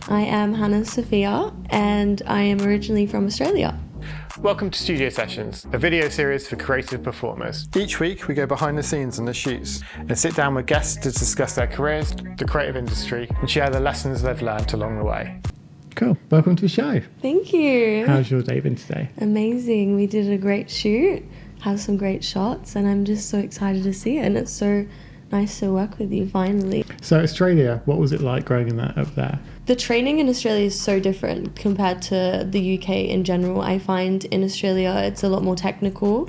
I am Sofia, and I am originally from Australia. Welcome to Studio Sessions, a video series for creative performers. Each week we go behind the scenes on the shoots and sit down with guests to discuss their careers, the creative industry, and share the lessons they've learned along the way. Cool. Welcome to the show. Thank you. How's your day been today? Amazing. We did a great shoot, had some great shots, and I'm just so excited to see it. And it's so nice to work with you finally. So Australia, what was it like growing up there? The training in Australia is so different compared to the UK in general. I find in Australia it's a lot more technical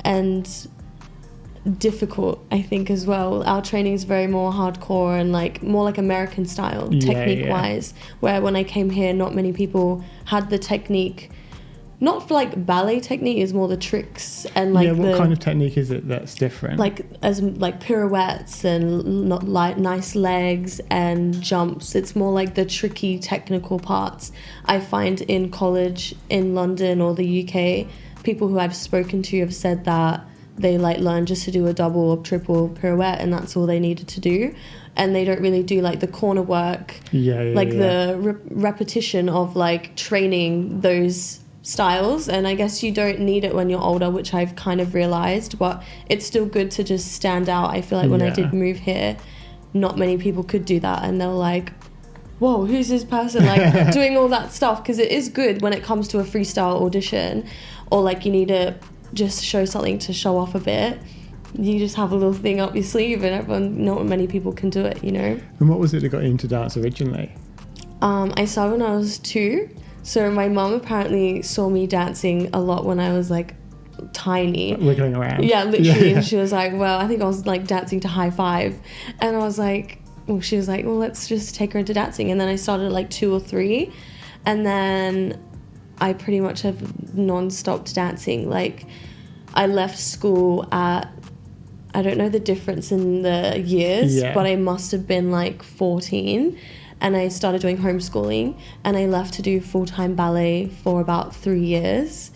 and difficult, I think, as well. Our training is very more hardcore and more like American style, technique-wise, where when I came here, not many people had the technique. Not like ballet technique, is more the tricks and what kind of technique is it that's different? Like pirouettes and not nice legs and jumps. It's more like the tricky technical parts. I find in college in London or the UK, people who I've spoken to have said that they learn just to do a double or triple pirouette and that's all they needed to do, and they don't really do the corner work, the repetition of training those styles. And I guess you don't need it when you're older, which I've kind of realized, but it's still good to just stand out. I feel like when I did move here, not many people could do that, and they're like, whoa, who's this person doing all that stuff? Because it is good when it comes to a freestyle audition, or you need to just show something to show off a bit. You just have a little thing up your sleeve, and not many people can do it, And what was it that got you into dance originally? I started when I was 2. So my mum apparently saw me dancing a lot when I was tiny. Wiggling around. Yeah, literally. And she was like, well, I think I was dancing to High Five. And I was like, she was like, well, let's just take her into dancing. And then I started at 2 or 3. And then I pretty much have non-stopped dancing. I left school at, I don't know the difference in the years, but I must have been 14. And I started doing homeschooling, and I left to do full-time ballet for about 3 years,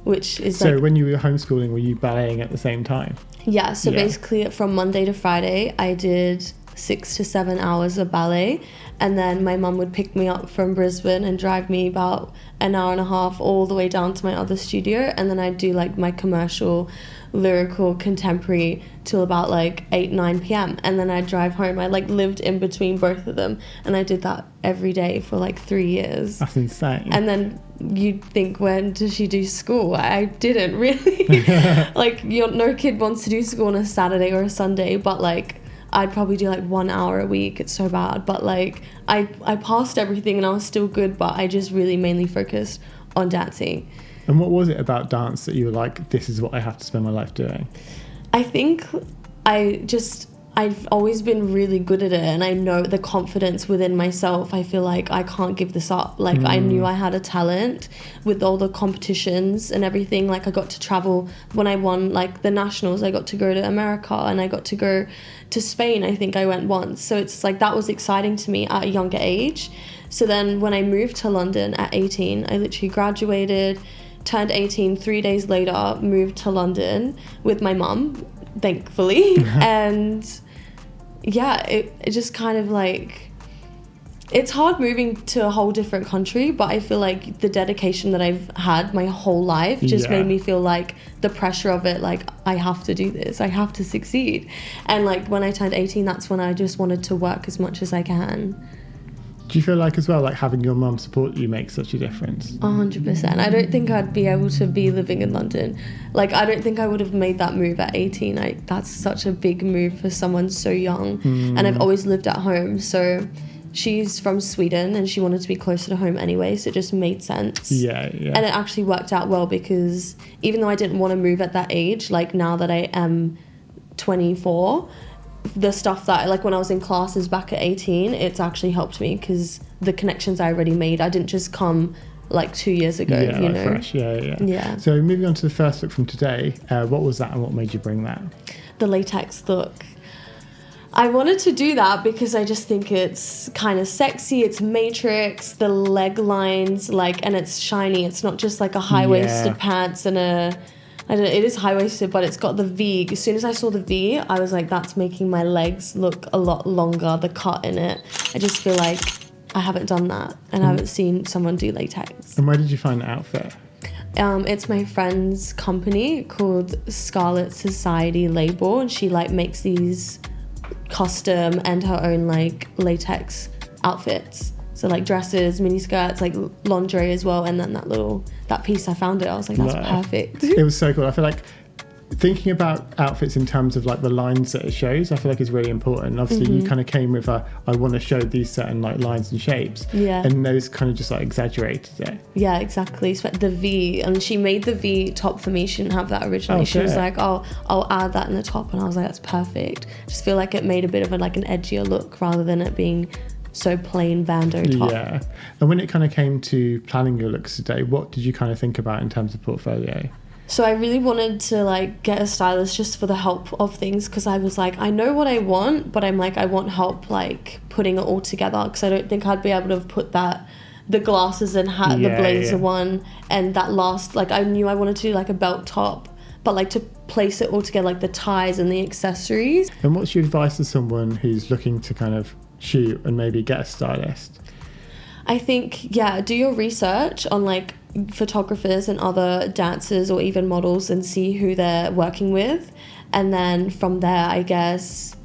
which is So when you were homeschooling, were you balleting at the same time? Yeah, so basically from Monday to Friday, I did 6 to 7 hours of ballet, and then my mum would pick me up from Brisbane and drive me about an hour and a half all the way down to my other studio, and then I'd do my commercial, lyrical, contemporary till about 8-9 p.m. and then I'd drive home. I lived in between both of them, and I did that every day for 3 years. That's insane. And then you'd think, when does she do school? I didn't really. No kid wants to do school on a Saturday or a Sunday, but I'd probably do 1 hour a week. It's so bad, but I passed everything and I was still good, but I just really mainly focused on dancing. And what was it about dance that you were like, this is what I have to spend my life doing? I think I've always been really good at it, and I know the confidence within myself. I feel like I can't give this up. I knew I had a talent with all the competitions and everything. I got to travel when I won the nationals. I got to go to America, and I got to go to Spain. I think I went once. So it's that was exciting to me at a younger age. So then when I moved to London at 18, I literally graduated, turned 18, 3 days later, moved to London with my mum, thankfully. And it just kind of it's hard moving to a whole different country, but I feel the dedication that I've had my whole life just made me feel the pressure of it, I have to do this, I have to succeed. And when I turned 18, that's when I just wanted to work as much as I can. Do you feel as well having your mum support you makes such a difference? 100%. I don't think I'd be able to be living in London. I don't think I would have made that move at 18. That's such a big move for someone so young. And I've always lived at home. So she's from Sweden and she wanted to be closer to home anyway, so it just made sense. Yeah. And it actually worked out well, because even though I didn't want to move at that age, now that I am 24, the stuff that when I was in classes back at 18, it's actually helped me, because the connections I already made, I didn't just come 2 years ago, you know. Fresh. Yeah. So moving on to the first look from today, what was that and what made you bring that? The latex look. I wanted to do that because I just think it's kind of sexy. It's matrix, the leg lines, and it's shiny. It's not just a high-waisted pants and it is high-waisted, but it's got the V. As soon as I saw the V, I was like, that's making my legs look a lot longer, the cut in it. I just feel I haven't done that, and I haven't seen someone do latex. And where did you find the outfit? It's my friend's company called Scarlet Society Label, and she like makes these custom and her own like latex outfits. So like dresses, mini skirts, like lingerie as well. And then that piece, I found it. I was like, that's perfect. It was so cool. I feel like thinking about outfits in terms of like the lines that it shows, I feel like is really important. And obviously you kind of came with I want to show these certain like lines and shapes. Yeah. And those kind of just like exaggerated it. Yeah, exactly. So the V, and she made the V top for me. She didn't have that originally. She was like, oh, I'll add that in the top. And I was like, that's perfect. Just feel like it made a bit of like an edgier look rather than it being so plain bandeau top. Yeah. And when it kind of came to planning your looks today, what did you kind of think about in terms of portfolio? So I really wanted to like get a stylist just for the help of things, because I was like, I know what I want, but I'm like, I want help like putting it all together, because I don't think I'd be able to have put the glasses and hat, the blazer one, and that last, like I knew I wanted to do like a belt top, but like to place it all together, like the ties and the accessories. And what's your advice to someone who's looking to kind of shoot and maybe get a stylist? I think, do your research on like photographers and other dancers or even models and see who they're working with. And then from there, I guess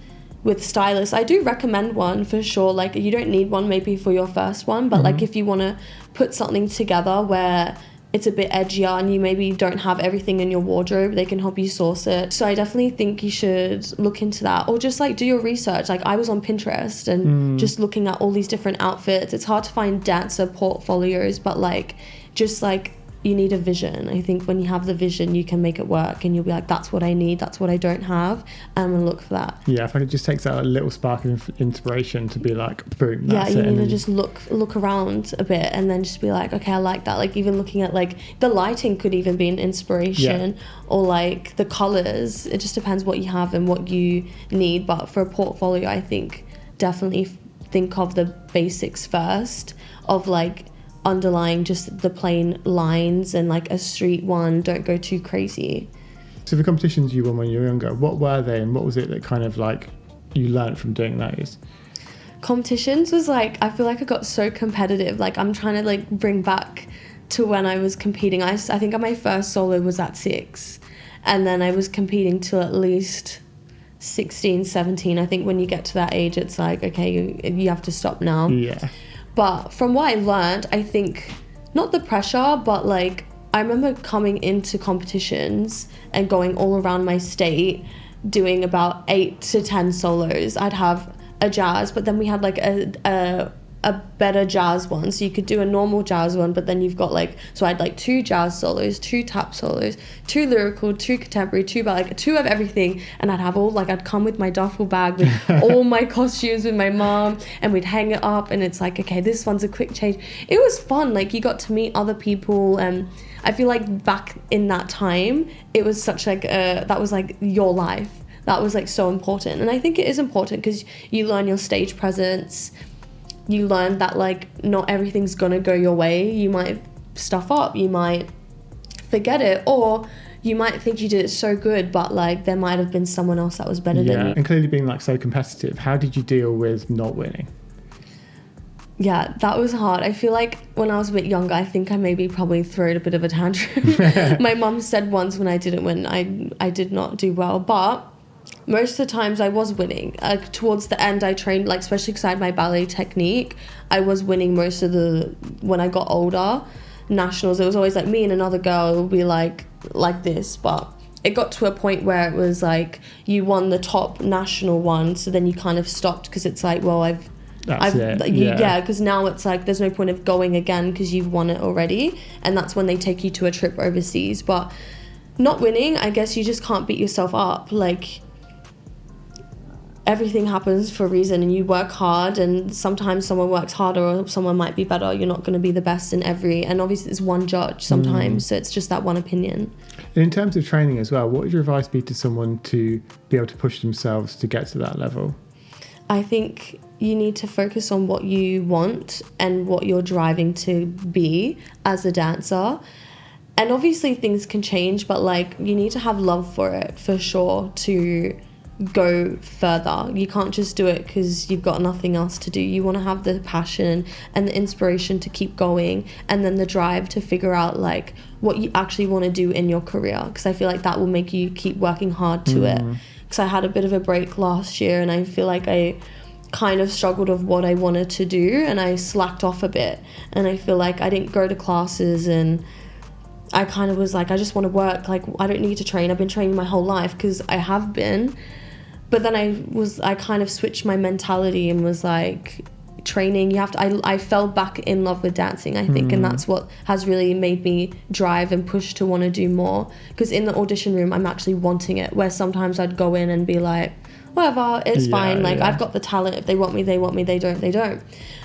with stylists, I do recommend one for sure. Like you don't need one maybe for your first one, but like if you want to put something together where it's a bit edgier and you maybe don't have everything in your wardrobe, they can help you source it. So I definitely think you should look into that, or just like do your research. Like I was on Pinterest and just looking at all these different outfits. It's hard to find dancer portfolios, but like just like you need a vision. I think when you have the vision, you can make it work, and you'll be like, that's what I need, that's what I don't have, and I'm gonna look for that. Yeah, I find it just takes that little spark of inspiration to be like, boom, that's you it. need to just look around a bit and then just be like, okay, I like that. Like even looking at like the lighting could even be an inspiration, or like the colors. It just depends what you have and what you need. But for a portfolio, I think definitely think of the basics first, of like underlying just the plain lines and like a street one. Don't go too crazy. So the competitions you won when you were younger, what were they, and what was it that kind of like you learned from doing those? Competitions was like, I feel like I got so competitive. Like I'm trying to like bring back to when I was competing. I think my first solo was at 6, and then I was competing till at least 16, 17. I think when you get to that age, it's like, okay, you have to stop now. Yeah. But from what I learned, I think not the pressure, but like I remember coming into competitions and going all around my state doing about 8 to 10 solos. I'd have a jazz, but then we had like a better jazz one, so you could do a normal jazz one, but then you've got like, so I had like 2 jazz solos, 2 tap solos, 2 lyrical, 2 contemporary, 2 like 2 of everything. And I'd have all like, I'd come with my duffel bag with all my costumes with my mom, and we'd hang it up, and it's like, okay, this one's a quick change. It was fun. Like you got to meet other people, and I feel like back in that time it was such like that was like your life. That was like so important. And I think it is important because you learn your stage presence. You learn that like not everything's gonna go your way. You might stuff up, you might forget it, or you might think you did it so good, but like there might have been someone else that was better than you. And clearly being like so competitive, how did you deal with not winning? Yeah, that was hard. I feel like when I was a bit younger, I think I maybe probably threw a bit of a tantrum. My mum said once when I didn't win, I did not do well, but most of the times I was winning. Towards the end, I trained, like especially because I had my ballet technique, I was winning most of when I got older, nationals. It was always like me and another girl would be like this, but it got to a point where it was like you won the top national one, so then you kind of stopped because it's like, well, because now it's like there's no point of going again because you've won it already, and that's when they take you to a trip overseas. But not winning, I guess you just can't beat yourself up. Like everything happens for a reason, and you work hard, and sometimes someone works harder or someone might be better. You're not going to be the best in every, and obviously it's one judge sometimes, so it's just that one opinion. And in terms of training as well, what would your advice be to someone to be able to push themselves to get to that level? I think you need to focus on what you want and what you're driving to be as a dancer. And obviously things can change, but like you need to have love for it for sure to go further. You can't just do it because you've got nothing else to do. You want to have the passion and the inspiration to keep going, and then the drive to figure out like what you actually want to do in your career, because I feel like that will make you keep working hard to it. Because I had a bit of a break last year, and I feel like I kind of struggled of what I wanted to do, and I slacked off a bit, and I feel like I didn't go to classes, and I kind of was like, I just want to work, like I don't need to train. I've been training my whole life, because I have been. But then I kind of switched my mentality and was like, training, you have to, I fell back in love with dancing, I think, and that's what has really made me drive and push to want to do more. Because in the audition room, I'm actually wanting it, where sometimes I'd go in and be like, whatever, it's fine, like I've got the talent, if they want me, they want me, they don't, they don't.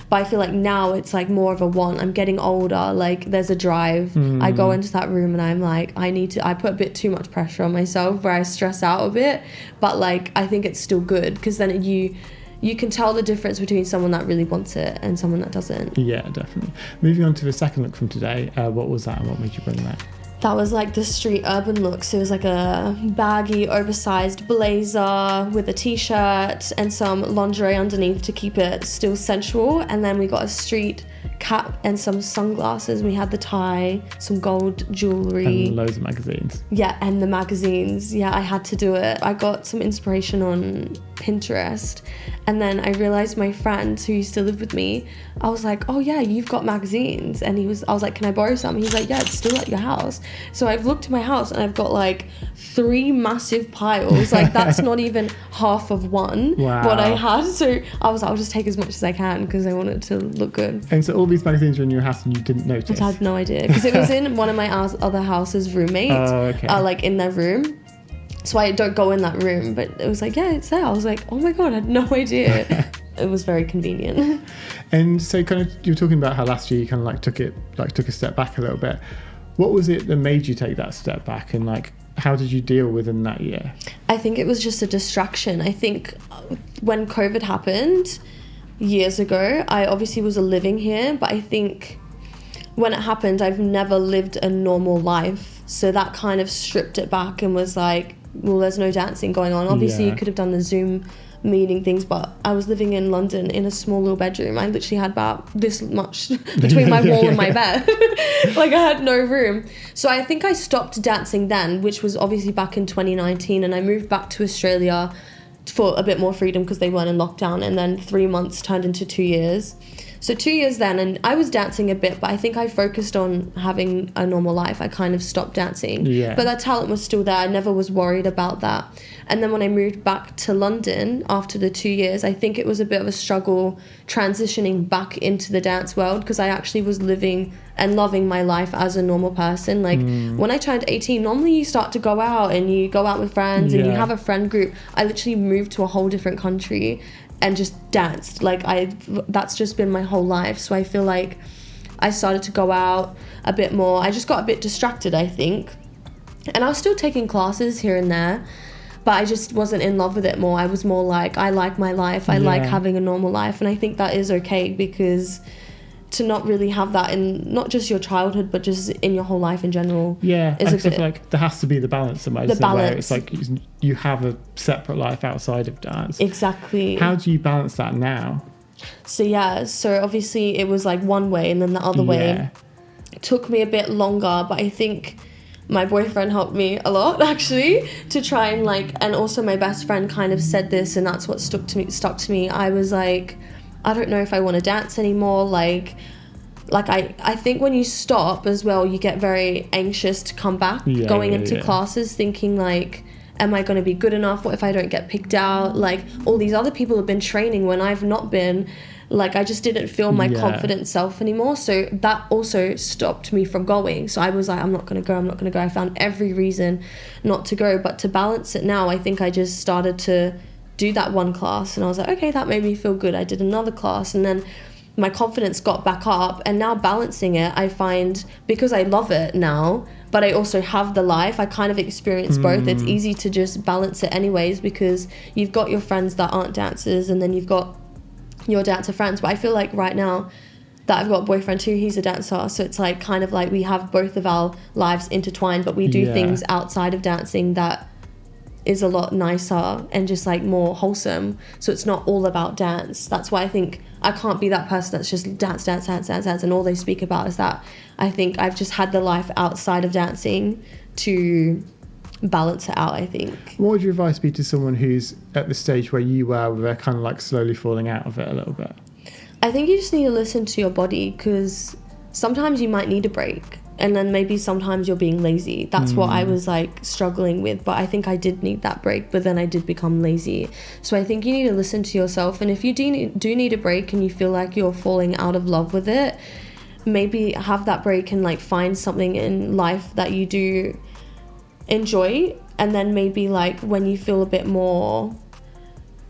But I feel like now it's like more of a want. I'm getting older, like there's a drive. I go into that room and I'm like, I put a bit too much pressure on myself, where I stress out a bit, but like I think it's still good, because then you can tell the difference between someone that really wants it and someone that doesn't. Yeah, definitely. Moving on to the second look from today, what was that and what made you bring that? That was like the street urban look. So it was like a baggy, oversized blazer with a t-shirt and some lingerie underneath to keep it still sensual. And then we got a street cap and some sunglasses. We had the tie, some gold jewelry. And loads of magazines. Yeah, and the magazines. Yeah, I had to do it. I got some inspiration on Pinterest. And then I realized my friend who used to live with me, I was like, oh yeah, you've got magazines. And I was like, can I borrow some? He's like, yeah, it's still at your house. So I've looked at my house and I've got like 3 massive piles. Like that's not even half of one what I had. So I was like, I'll just take as much as I can, because I want it to look good. And so all these magazines were in your house and you didn't notice? I had no idea, because it was in one of my other house's roommates, like in their room. So I don't go in that room, but it was like, yeah, it's there. I was like, oh my God, I had no idea. It was very convenient. And so kind of, you were talking about how last year you kind of like took a step back a little bit. What was it that made you take that step back, and like, how did you deal within that year? I think it was just a distraction. I think when COVID happened years ago, I obviously was living here, but I think when it happened, I've never lived a normal life. So that kind of stripped it back and was like, well, there's no dancing going on. Obviously, you could have done the Zoom meeting things, but I was living in London in a small little bedroom. I literally had about this much between my wall and my bed. Like I had no room. So I think I stopped dancing then, which was obviously back in 2019, and I moved back to Australia for a bit more freedom because they weren't in lockdown, and then 3 months turned into 2 years. So 2 years then, and I was dancing a bit, but I think I focused on having a normal life. I kind of stopped dancing. Yeah. But that talent was still there. I never was worried about that. And then when I moved back to London after the 2 years, I think it was a bit of a struggle transitioning back into the dance world, because I actually was living and loving my life as a normal person. Like when I turned 18, normally you start to go out and you go out with friends and you have a friend group. I literally moved to a whole different country and just danced. Like that's just been my whole life. So I feel like I started to go out a bit more. I just got a bit distracted, I think. And I was still taking classes here and there, but I just wasn't in love with it more. I was more like, I like my life. I like having a normal life. And I think that is okay, because to not really have that in not just your childhood, but just in your whole life in general. Yeah, I feel like there has to be the balance somewhere. The balance. Where it's like you have a separate life outside of dance. Exactly. How do you balance that now? So obviously it was like one way, and then the other way. It took me a bit longer, but I think my boyfriend helped me a lot, actually, to try and and also my best friend kind of said this, and that's what stuck to me. I was like, I don't know if I want to dance anymore. Like I think when you stop as well, you get very anxious to come back, going into classes thinking like, am I going to be good enough? What if I don't get picked out? Like all these other people have been training when I've not been. Like I just didn't feel my confident self anymore. So that also stopped me from going. So I was like, I'm not going to go. I found every reason not to go. But to balance it now, I think I just started to do that one class, and I was like, okay, that made me feel good. I did another class, and then my confidence got back up. And now balancing it, I find, because I love it now, but I also have the life, I kind of experience both. It's easy to just balance it anyways, because you've got your friends that aren't dancers, and then you've got your dancer friends. But I feel like right now that I've got a boyfriend too, he's a dancer, so it's like kind of like we have both of our lives intertwined, but we do things outside of dancing that is a lot nicer and just like more wholesome. So it's not all about dance. That's why I think I can't be that person that's just dance, and all they speak about is that. I think I've just had the life outside of dancing to balance it out, I think. What would your advice be to someone who's at the stage where you were, where they're kind of like slowly falling out of it a little bit? I think you just need to listen to your body, because sometimes you might need a break, and then maybe sometimes you're being lazy. That's what I was like struggling with, but I think I did need that break, but then I did become lazy. So I think you need to listen to yourself, and if you do need a break and you feel like you're falling out of love with it, maybe have that break and like find something in life that you do enjoy, and then maybe like when you feel a bit more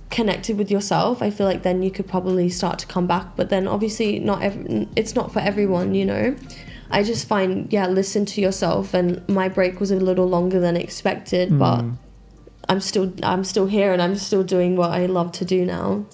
connected with yourself, I feel like then you could probably start to come back. But then obviously it's not for everyone, you know. I just find, listen to yourself, and my break was a little longer than expected, but I'm still here and I'm still doing what I love to do now.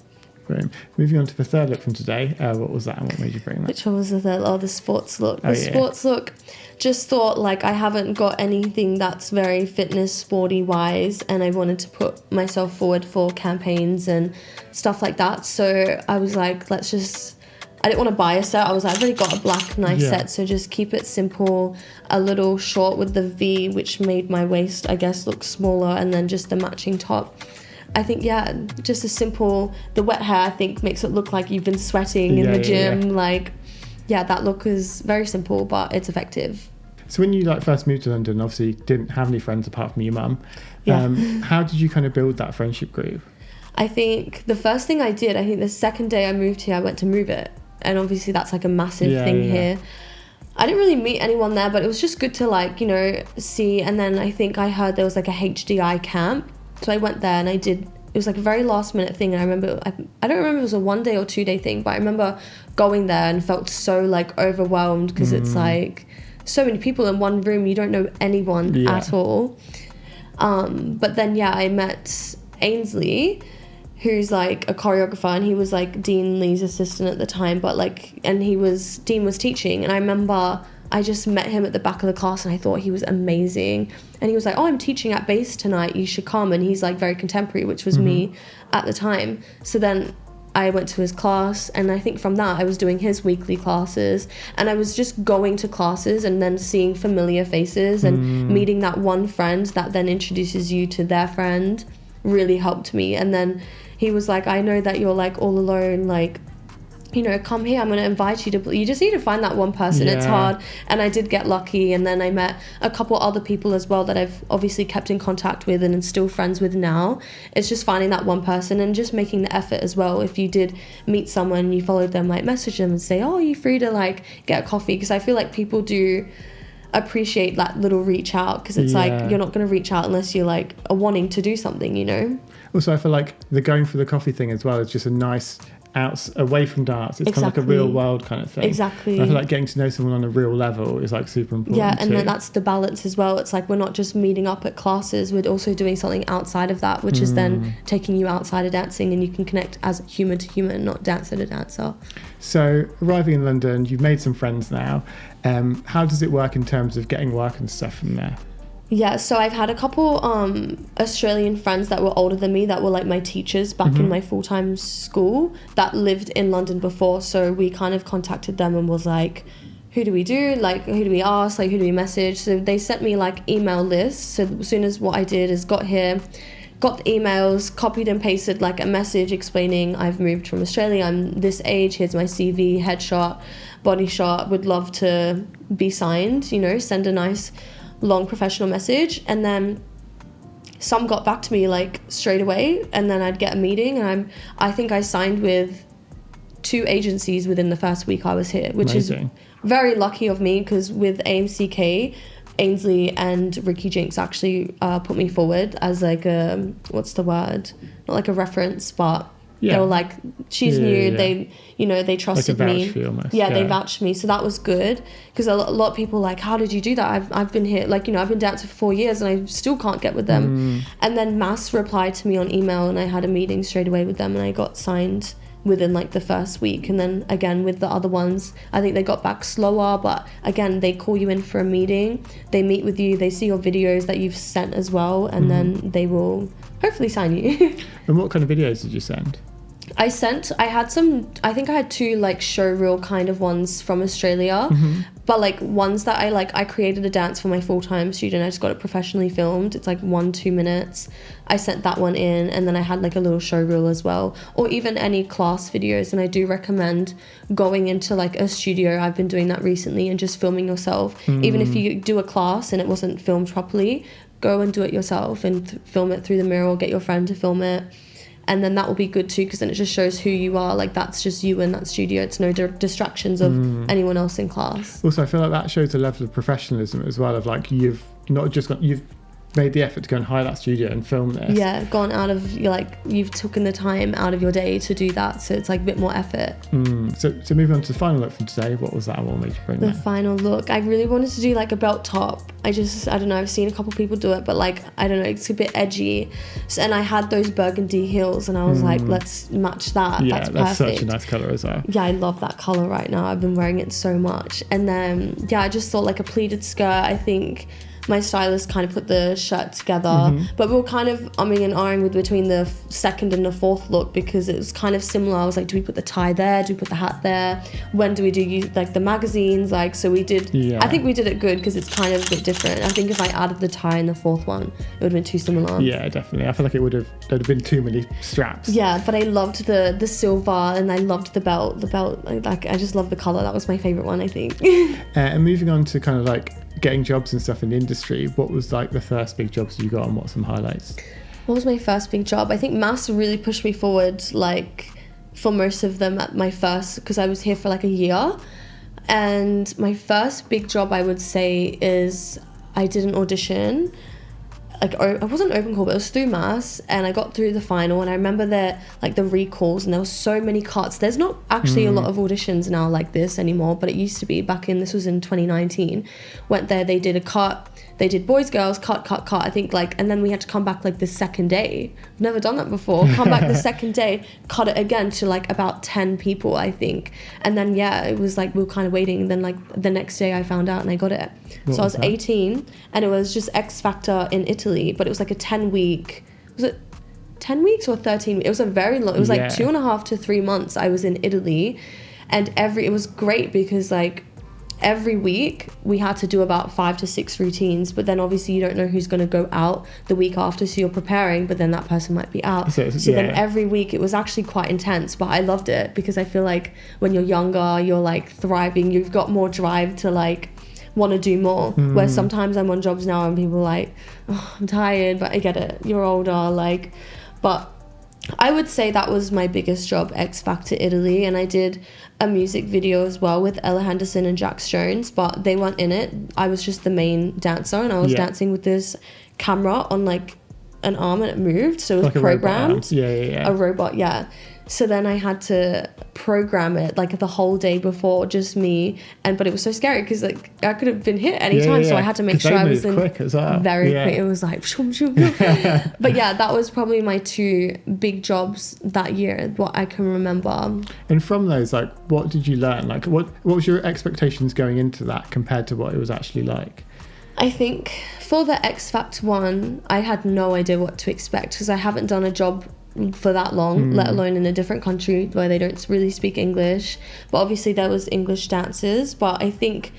Brilliant. Moving on to the third look from today, what was that and what made you bring that? Which one was the third? Oh, the sports look. Sports look, just thought like I haven't got anything that's very fitness sporty wise, and I wanted to put myself forward for campaigns and stuff like that. So I was like, I didn't want to buy a set. I was like, I've already got a black nice set, so just keep it simple, a little short with the V, which made my waist, I guess, look smaller, and then just the matching top. I think, just a simple, the wet hair, I think, makes it look like you've been sweating in the gym. Like, that look is very simple, but it's effective. So when you like first moved to London, obviously you didn't have any friends apart from your mum. How did you kind of build that friendship group? I think the first thing I did, the second day I moved here, I went to Move It. And obviously that's like a massive thing here. I didn't really meet anyone there, but it was just good to like, see. And then I think I heard there was like a HDI camp. So I went there and it was like a very last minute thing. And I remember, I don't remember if it was a 1 day or 2 day thing, but I remember going there and felt so like overwhelmed, because it's like so many people in one room. You don't know anyone at all. But then, I met Ainsley, who's like a choreographer, and he was like Dean Lee's assistant at the time, but like, and Dean was teaching, and I remember I just met him at the back of the class and I thought he was amazing. And he was like, oh, I'm teaching at base tonight, you should come. And he's like very contemporary, which was me at the time. So then I went to his class, and I think from that I was doing his weekly classes, and I was just going to classes and then seeing familiar faces and meeting that one friend that then introduces you to their friend really helped me. And then he was like, I know that you're like all alone, like, come here, I'm going to invite you to, you just need to find that one person. It's hard. And I did get lucky, and then I met a couple other people as well that I've obviously kept in contact with and am still friends with now. It's just finding that one person and just making the effort as well. If you did meet someone, you followed them, like message them and say, oh, are you free to like get a coffee? Because I feel like people do appreciate that little reach out, because it's like you're not going to reach out unless you're like wanting to do something, Also, I feel like the going for the coffee thing as well is just a nice away from dance. It's kind of like a real world kind of thing. Exactly. And I feel like getting to know someone on a real level is like super important. And then that's the balance as well. It's like we're not just meeting up at classes, we're also doing something outside of that, which is then taking you outside of dancing, and you can connect as human to human, not dancer to dancer. So arriving in London, you've made some friends now. How does it work in terms of getting work and stuff from there? Yeah, so I've had a couple Australian friends that were older than me that were like my teachers back in my full-time school that lived in London before. So we kind of contacted them and was like, who do we do? Like, who do we ask? Like, who do we message? So they sent me like email lists. So as soon as what I did is got here, got the emails, copied and pasted like a message explaining I've moved from Australia, I'm this age, here's my CV, headshot, body shot, would love to be signed, send a nice long professional message. And then some got back to me like straight away, and then I'd get a meeting, and I think I signed with 2 agencies within the first week I was here, which Amazing. Is very lucky of me, because with AMCK, Ainsley and Ricky Jinks actually put me forward as like a, what's the word, not like a reference, but they were like, she's new. They, they trusted like a me. vouch for you almost. They vouched for me. So that was good, because a lot of people like, how did you do that? I've been here, like, I've been dancing for 4 years and I still can't get with them. And then Mass replied to me on email, and I had a meeting straight away with them, and I got signed within like the first week. And then again with the other ones, I think they got back slower, but again, they call you in for a meeting, they meet with you, they see your videos that you've sent as well, and then they will hopefully sign you. And what kind of videos did you send? I think I had 2 like show reel kind of ones from Australia, but like ones that I created a dance for my full-time student. I just got it professionally filmed. It's like 1-2 minutes. I sent that one in, and then I had like a little show reel as well, or even any class videos. And I do recommend going into like a studio. I've been doing that recently, and just filming yourself. Even if you do a class and it wasn't filmed properly, go and do it yourself and film it through the mirror, or get your friend to film it. And then that will be good too, because then it just shows who you are. Like, that's just you in that studio. It's no distractions of anyone else in class. Also, I feel like that shows a level of professionalism as well, of like, you've not just got, you've made the effort to go and hire that studio and film this. Yeah, gone out of, like, you've taken the time out of your day to do that, so it's like a bit more effort. So moving on to the final look from today, what was that one made you bring The there? final look, I really wanted to do like a belt top. I don't know, I've seen a couple people do it, but like, I don't know, it's a bit edgy. So, and I had those burgundy heels, and I was like, let's match that. Yeah, that's perfect. such a nice colour as well. Yeah, I love that colour right now. I've been wearing it so much. And then, yeah, I just thought like a pleated skirt. I think my stylist kind of put the shirt together, but we were kind of umming and ahhing with between the second and the fourth look, because it was kind of similar. I was like, do we put the tie there? Do we put the hat there? When do we do like the magazines? Like, so we did, I think we did it good, because it's kind of a bit different. I think if I added the tie in the fourth one, it would have been too similar. Yeah, definitely. I feel like there'd have been too many straps. Yeah, but I loved the silver, and I loved the belt. Like, I just love the colour. That was my favourite one, I think. And moving on to kind of like getting jobs and stuff in the industry, what was like the first big jobs you got, and what's some highlights? What was my first big job? I think maths really pushed me forward, like, for most of them at my first, because I was here for like a year. And my first big job, I would say, is I did an audition. Like, I wasn't open call, but it was through maths, and I got through the final. And I remember the recalls, and there was so many cuts. There's not actually a lot of auditions now like this anymore, but it used to be this was in 2019. Went there, they did a cut, they did boys, girls, cut, I think, like, and then we had to come back like the second day. I've never done that before. Come back the second day, cut it again to like about 10 people, I think. And then, yeah, it was like we were kind of waiting, and then like the next day I found out and I got it. So I was 18, and it was just X Factor in Italy, but it was like a 10-week, was it 10 weeks or 13? It was a very long, it was like 2.5 to 3 months I was in Italy. And it was great, because like every week we had to do about 5 to 6 routines, but then obviously you don't know who's going to go out the week after, so you're preparing, but then that person might be out. So then every week it was actually quite intense, but I loved it, because I feel like when you're younger, you're like thriving, you've got more drive to like want to do more. Whereas sometimes I'm on jobs now and people are like, oh, I'm tired, but I get it, you're older, like. But I would say that was my biggest job, X Factor Italy. And I did a music video as well with Ella Henderson and Jax Jones, but they weren't in it. I was just the main dancer, and I was dancing with this camera on like an arm, and it moved, so it was like programmed. A robot, yeah. So then I had to program it like the whole day before, just me, but it was so scary, because like I could have been hit anytime, so I had to make sure I was in quick as well. Very quick. It was like shoom, shoom. But yeah, that was probably my 2 big jobs that year, what I can remember. And from those, like, what did you learn? Like, what was your expectations going into that compared to what it was actually like? I think for the X Factor one, I had no idea what to expect, because I haven't done a job for that long, let alone in a different country where they don't really speak English. But obviously there was English dancers, but I think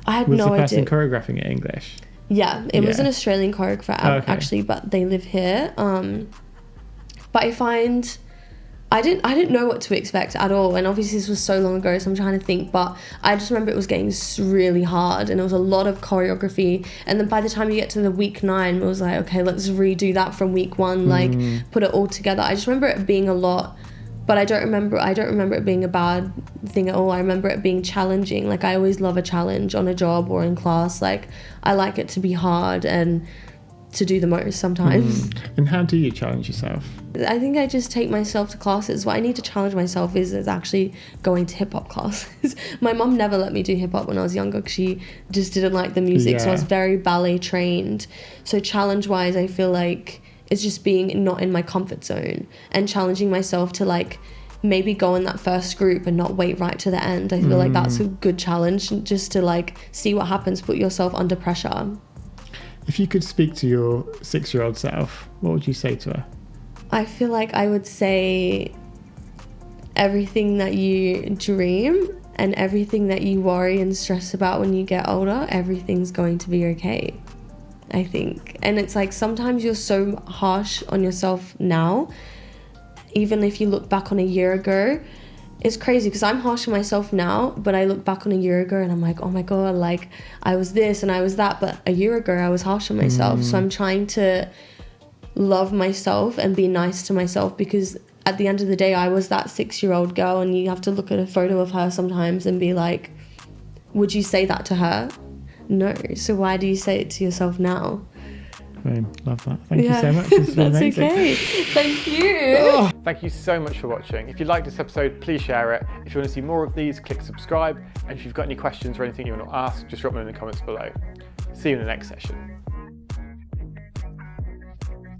I had no idea. Was the person choreographing it English? Yeah, it was an Australian choreographer actually, but they live here. But I find I didn't know what to expect at all, and obviously this was so long ago, so I'm trying to think, but I just remember it was getting really hard, and it was a lot of choreography, and then by the time you get to the week 9, it was like, okay, let's redo that from week 1, like put it all together. I just remember it being a lot, but I don't remember it being a bad thing at all. I remember it being challenging. Like, I always love a challenge on a job or in class. Like, I like it to be hard and to do the most sometimes. And how do you challenge yourself? I think I just take myself to classes. What I need to challenge myself is actually going to hip-hop classes. My mum never let me do hip-hop when I was younger, because she just didn't like the music. So I was very ballet trained. So challenge-wise, I feel like it's just being not in my comfort zone and challenging myself to like maybe go in that first group and not wait right to the end. I feel like that's a good challenge, just to like see what happens, put yourself under pressure. If you could speak to your 6-year-old self, what would you say to her? I feel like I would say everything that you dream and everything that you worry and stress about when you get older, everything's going to be okay, I think. And it's like sometimes you're so harsh on yourself now, even if you look back on a year ago. It's crazy because I'm harsh on myself now, but I look back on a year ago and I'm like, oh my God, like I was this and I was that, but a year ago I was harsh on myself. So I'm trying to love myself and be nice to myself, because at the end of the day, I was that 6-year-old girl, and you have to look at a photo of her sometimes and be like, would you say that to her? No. So why do you say it to yourself now? Love that. Thank you so much. This has been amazing. Okay. Thank you. Thank you so much for watching. If you liked this episode, please share it. If you want to see more of these, click subscribe. And if you've got any questions or anything you want to ask, just drop them in the comments below. See you in the next session.